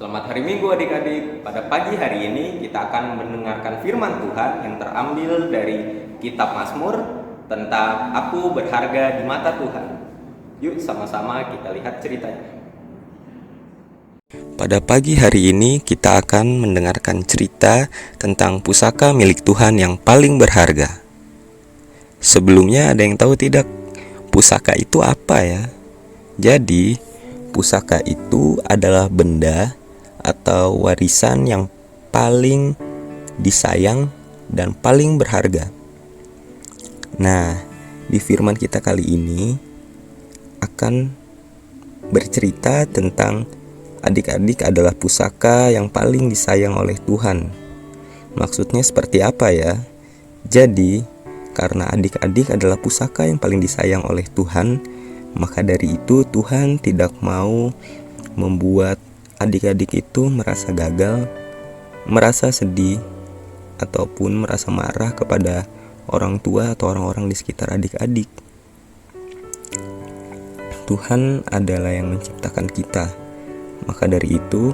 Selamat hari Minggu adik-adik. Pada pagi hari ini kita akan mendengarkan firman Tuhan yang terambil dari kitab Mazmur tentang aku berharga di mata Tuhan. Yuk sama-sama kita lihat ceritanya. Pada pagi hari ini kita akan mendengarkan cerita tentang pusaka milik Tuhan yang paling berharga. Sebelumnya ada yang tahu tidak pusaka itu apa ya? Jadi pusaka itu adalah benda atau warisan yang paling disayang dan paling berharga. Nah, di firman kita kali ini akan bercerita tentang adik-adik adalah pusaka yang paling disayang oleh Tuhan. Maksudnya seperti apa ya? Jadi, karena adik-adik adalah pusaka yang paling disayang oleh Tuhan, maka dari itu Tuhan tidak mau membuat adik-adik itu merasa gagal, merasa sedih, ataupun merasa marah kepada orang tua atau orang-orang di sekitar adik-adik. Tuhan adalah yang menciptakan kita. Maka dari itu,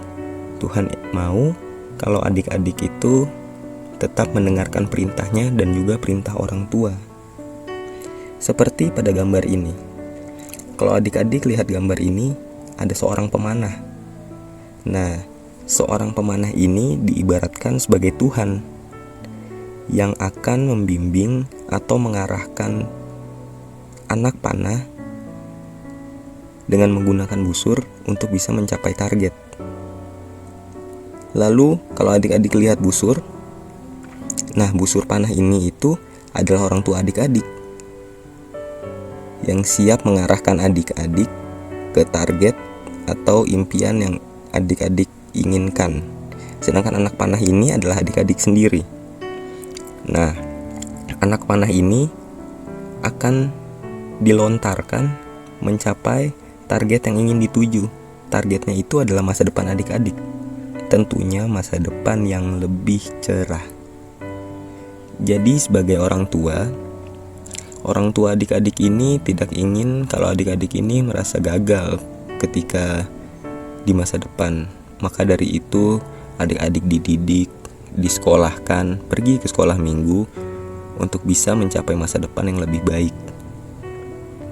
Tuhan mau kalau adik-adik itu tetap mendengarkan perintahnya dan juga perintah orang tua. Seperti pada gambar ini. Kalau adik-adik lihat gambar ini, ada seorang pemanah. Nah, seorang pemanah ini diibaratkan sebagai Tuhan yang akan membimbing atau mengarahkan anak panah dengan menggunakan busur untuk bisa mencapai target. Lalu kalau adik-adik lihat busur, nah busur panah ini itu adalah orang tua adik-adik yang siap mengarahkan adik-adik ke target atau impian yang adik-adik inginkan. Sedangkan anak panah ini adalah adik-adik sendiri. Nah, anak panah ini akan dilontarkan mencapai target yang ingin dituju. Targetnya itu adalah masa depan adik-adik. Tentunya masa depan yang lebih cerah. Jadi sebagai orang tua adik-adik ini tidak ingin kalau adik-adik ini merasa gagal ketika di masa depan. Maka dari itu adik-adik dididik, disekolahkan, pergi ke sekolah minggu untuk bisa mencapai masa depan yang lebih baik.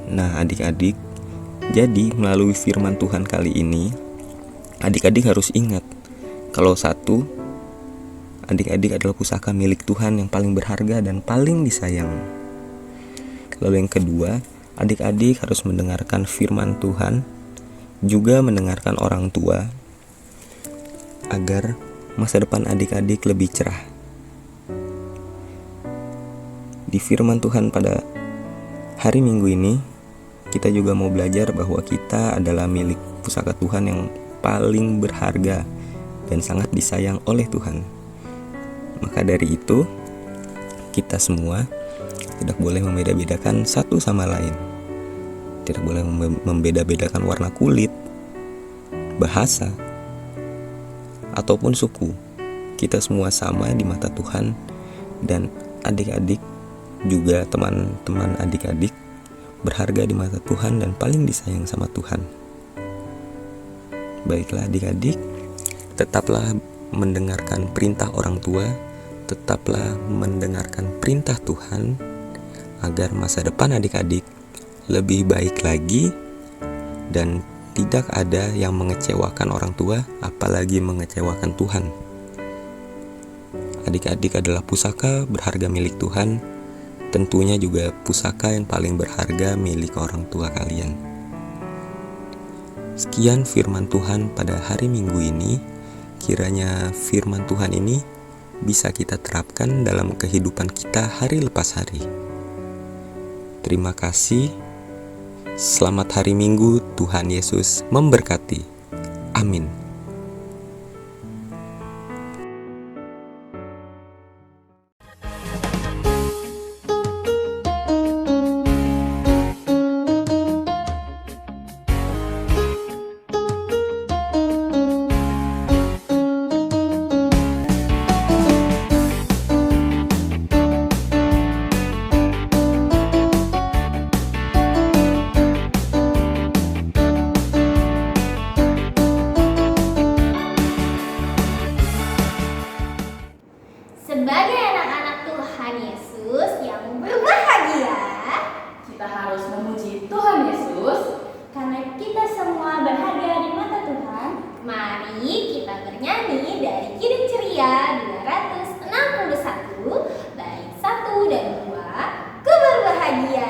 Nah adik-adik, jadi melalui firman Tuhan kali ini, adik-adik harus ingat kalau satu, adik-adik adalah pusaka milik Tuhan yang paling berharga dan paling disayang. Lalu yang kedua, adik-adik harus mendengarkan firman Tuhan, juga mendengarkan orang tua, agar masa depan adik-adik lebih cerah. Di firman Tuhan pada hari Minggu ini, kita juga mau belajar bahwa kita adalah milik pusaka Tuhan yang paling berharga dan sangat disayang oleh Tuhan. Maka dari itu, kita semua tidak boleh membeda-bedakan satu sama lain. Tidak boleh membeda-bedakan warna kulit, bahasa, ataupun suku. Kita semua sama di mata Tuhan, dan adik-adik juga teman-teman adik-adik berharga di mata Tuhan dan paling disayang sama Tuhan. Baiklah adik-adik, tetaplah mendengarkan perintah orang tua, tetaplah mendengarkan perintah Tuhan, agar masa depan adik-adik lebih baik lagi dan tidak ada yang mengecewakan orang tua, apalagi mengecewakan Tuhan. Adik-adik adalah pusaka berharga milik Tuhan, tentunya juga pusaka yang paling berharga milik orang tua kalian. Sekian firman Tuhan pada hari Minggu ini. Kiranya firman Tuhan ini bisa kita terapkan dalam kehidupan kita hari lepas hari. Terima kasih. Selamat hari Minggu, Tuhan Yesus memberkati. Amin. bernyanyi dari Kidung Ceria 261, bait 1 dan 2, Ku Berbahagia.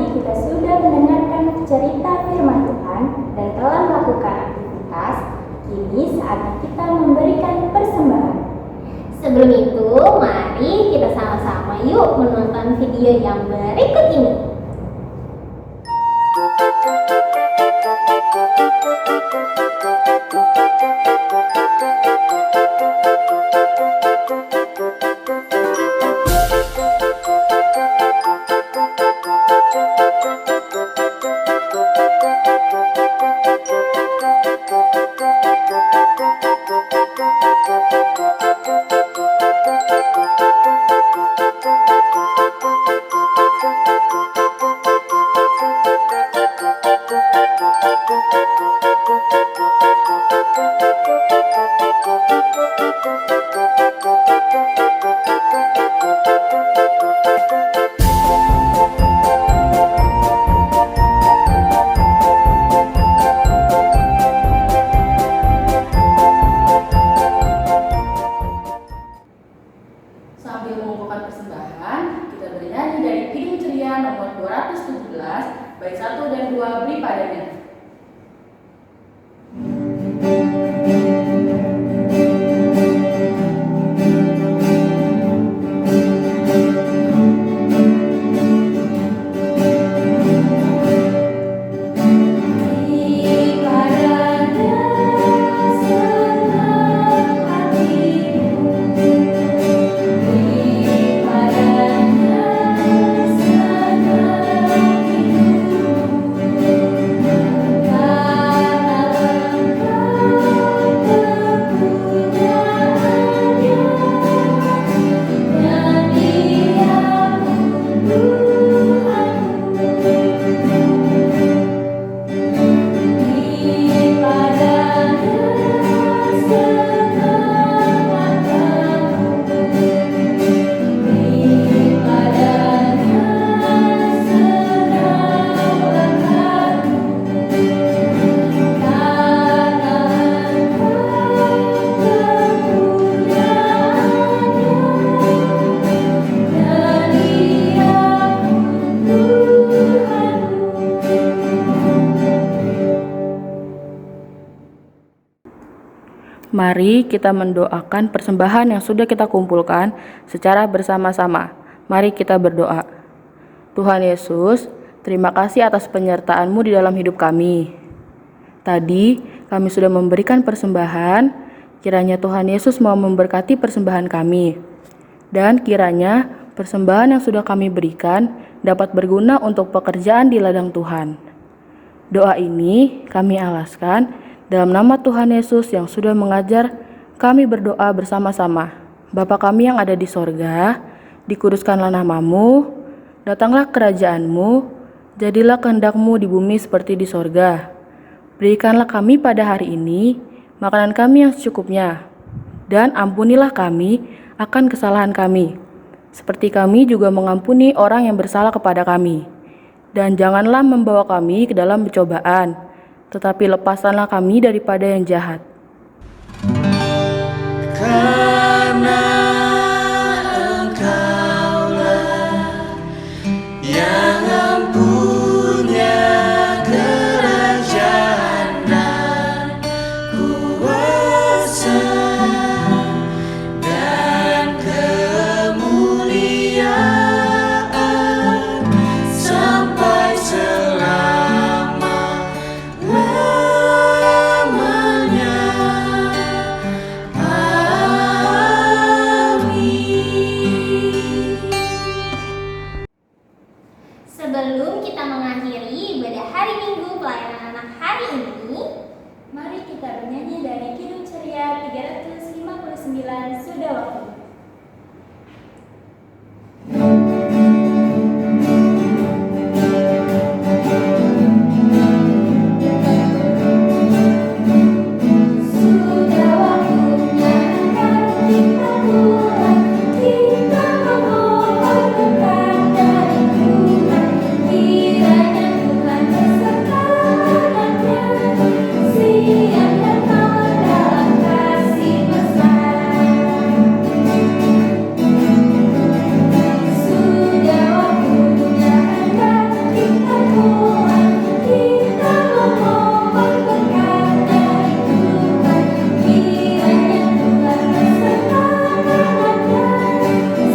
Kita sudah mendengarkan cerita firman Tuhan dan telah melakukan aktivitas. Kini saatnya kita memberikan persembahan. Sebelum itu, mari kita sama-sama yuk menonton video yang berikut ini. Sambil mengumpulkan persembahan, kita bernyanyi dari Kidung Ceria nomor 217, bait 1 dan 2, Beri Padanya. Mari kita mendoakan persembahan yang sudah kita kumpulkan secara bersama-sama. Mari kita berdoa. Tuhan Yesus, terima kasih atas penyertaan-Mu di dalam hidup kami. Tadi kami sudah memberikan persembahan, kiranya Tuhan Yesus mau memberkati persembahan kami. Dan kiranya persembahan yang sudah kami berikan dapat berguna untuk pekerjaan di ladang Tuhan. Doa ini kami alaskan dalam nama Tuhan Yesus yang sudah mengajar kami berdoa bersama-sama. Bapa kami yang ada di sorga, dikuduskanlah nama-Mu, datanglah kerajaan-Mu, jadilah kehendak-Mu di bumi seperti di sorga. Berikanlah kami pada hari ini makanan kami yang secukupnya, dan ampunilah kami akan kesalahan kami, seperti kami juga mengampuni orang yang bersalah kepada kami. Dan janganlah membawa kami ke dalam pencobaan, tetapi lepaskanlah kami daripada yang jahat. Karena Engkaulah yang empunya kerajaan dan kuasa dan kemuliaan sampai selama-lamanya. Sebelum kita mengakhiri ibadah hari Minggu pelayanan anak hari ini, Mari kita bernyanyi dari Kidung Ceria 359 Sudah Waktunya. Sudah waktunya akan kita pulang, kita memohon berkat dari Tuhan. Kiranya Tuhan beserta anaknya, siang dan malam dalam kasih besar. Sudah waktunya akan kita pulang, kita memohon berkat dari Tuhan. Kiranya Tuhan beserta anaknya,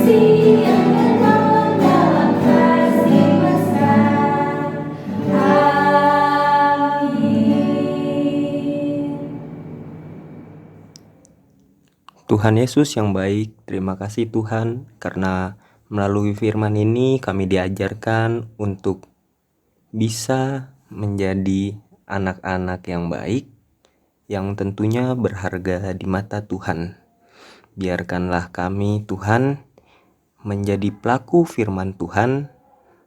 siang dan malam dalam kasih besar. Amin. Tuhan Yesus yang baik, terima kasih Tuhan karena melalui firman ini kami diajarkan untuk bisa menjadi anak-anak yang baik yang tentunya berharga di mata Tuhan. Biarkanlah kami Tuhan menjadi pelaku firman Tuhan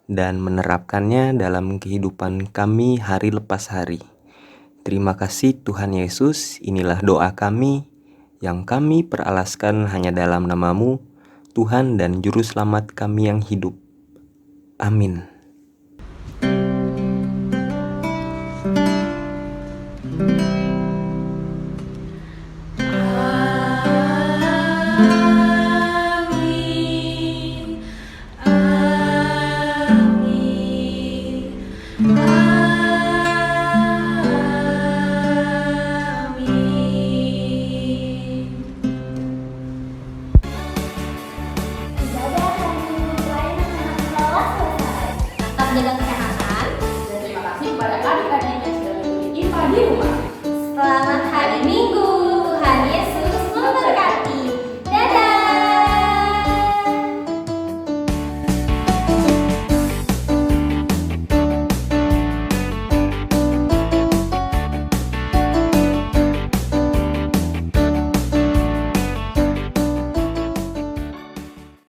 dan menerapkannya dalam kehidupan kami hari lepas hari. Terima kasih Tuhan Yesus, inilah doa kami yang kami peralaskan hanya dalam nama-Mu, Tuhan dan Juru Selamat kami yang hidup. Amin. Amin. Amin. Amin. ibadah hari Minggu pelayanan anak sekolah selesai. Tetap jaga kesehatan